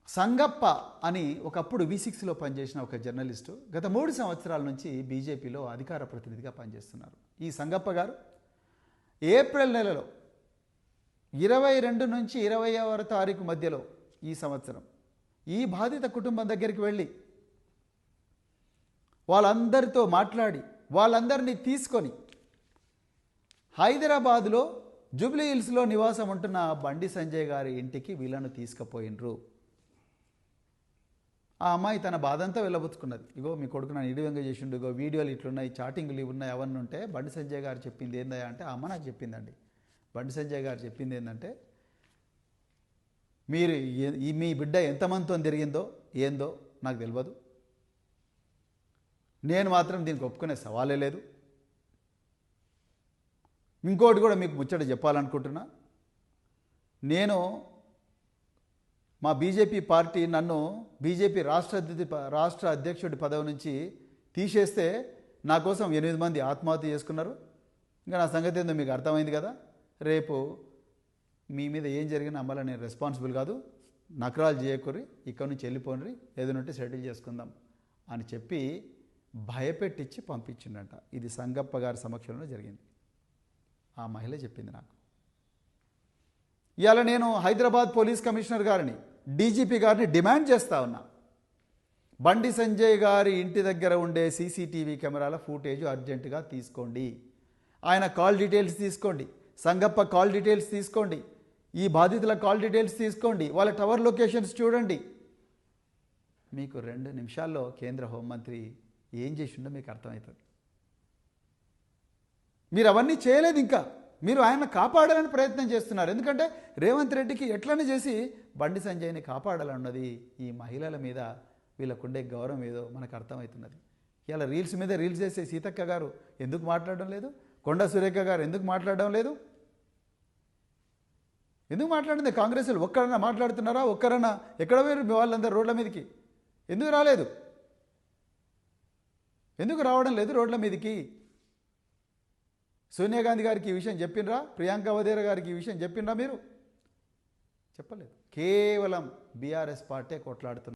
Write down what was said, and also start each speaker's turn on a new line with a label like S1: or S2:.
S1: సంగప్ప అని ఒకప్పుడు V6లో పనిచేసిన ఒక జర్నలిస్టు గత 3 సంవత్సరాల నుంచి బీజేపీలో అధికార ప్రతినిధిగా పనిచేస్తున్నారు. ఈ సంగప్ప గారు ఏప్రిల్ నెలలో 22 నుంచి 20వ తారీఖు మధ్యలో ఈ సంవత్సరం ఈ బాధిత కుటుంబం దగ్గరికి వెళ్ళి వాళ్ళందరితో మాట్లాడి వాళ్ళందరినీ తీసుకొని హైదరాబాదులో జూబ్లీ హిల్స్లో నివాసం ఉంటున్న బండి సంజయ్ గారి ఇంటికి వీళ్ళను తీసుకుపోయినరు. ఆ అమ్మాయి తన బాధంతా వెళ్ళబుచ్చుకున్నది. ఇగో మీ కొడుకు నన్ను ఇడివంగా చేసిండు, ఇగో వీడియోలు ఇట్లున్నాయి, చాటింగ్లు ఇవి ఉన్నాయి, అవన్నీ ఉంటే బండి సంజయ్ గారు చెప్పింది ఏందా అంటే ఆ అమ్మ నాకు చెప్పిందండి. బండి సంజయ్ గారు చెప్పింది ఏంటంటే, మీరు మీ బిడ్డ ఎంతమందితో తిరిగిందో ఏందో నాకు తెలియదు, నేను మాత్రం దీనికి ఒప్పుకునే సవాలే లేదు. ఇంకోటి కూడా మీకు ముచ్చట చెప్పాలనుకుంటున్నా, నేను మా బీజేపీ పార్టీ నన్ను బీజేపీ రాష్ట్ర అధ్యక్షుడి పదవి నుంచి తీసేస్తే నా కోసం 8 మంది ఆత్మహత్య చేసుకున్నారు. ఇంకా నా సంగతి ఏందో మీకు అర్థమైంది కదా. రేపు మీ మీద ఏం జరిగినా అమ్మలా నేను రెస్పాన్సిబుల్ కాదు, నకరాలు చేయకూరి, ఇక్కడి నుంచి వెళ్ళిపోండి, ఏదైనా సెటిల్ చేసుకుందాం అని చెప్పి భయపెట్టించి పంపించిండంట. ఇది సంగప్ప గారి సమక్షంలో జరిగింది. ఆ మహిళ చెప్పింది నాకు. ఇవాళ నేను హైదరాబాద్ పోలీస్ కమిషనర్ గారిని, డీజీపీ గారిని డిమాండ్ చేస్తా ఉన్నా, బండి సంజయ్ గారి ఇంటి దగ్గర ఉండే సీసీటీవీ కెమెరాల ఫుటేజ్ అర్జెంటుగా తీసుకోండి. ఆయన కాల్ డీటెయిల్స్ తీసుకోండి, సంగప్ప కాల్ డీటెయిల్స్ తీసుకోండి, ఈ బాధితుల కాల్ డీటెయిల్స్ తీసుకోండి, వాళ్ళ టవర్ లొకేషన్స్ చూడండి. మీకు 2 నిమిషాల్లో కేంద్ర హోంమంత్రి ఏం చేసిండో మీకు అర్థమవుతుంది. మీరు అవన్నీ చేయలేదు. ఇంకా మీరు ఆయన కాపాడాలని ప్రయత్నం చేస్తున్నారు. ఎందుకంటే రేవంత్ రెడ్డికి ఎట్లనే చేసి బండి సంజయ్ని కాపాడాలన్నది ఈ మహిళల మీద వీళ్ళకుండే గౌరవం ఏదో మనకు అర్థమవుతున్నది. ఇలా రీల్స్ మీద రీల్స్ చేసే సీతక్క గారు ఎందుకు మాట్లాడడం లేదు? కొండా సురేఖ గారు ఎందుకు మాట్లాడడం లేదు? ఎందుకు మాట్లాడింది? కాంగ్రెస్లు ఒక్కరన్నా మాట్లాడుతున్నారా? ఒక్కరన్నా ఎక్కడ పోయారు మీ వాళ్ళందరూ రోడ్ల మీదకి? ఎందుకు రాలేదు? ఎందుకు రావడం లేదు రోడ్ల మీదకి? సోనియా గాంధీ గారికి ఈ విషయం చెప్పినరా? ప్రియాంక వధేరా గారికి ఈ విషయం చెప్పినరా? మీరు చెప్పలేదు. కేవలం బీఆర్ఎస్ పార్టీ కొట్లాడుతున్నారు.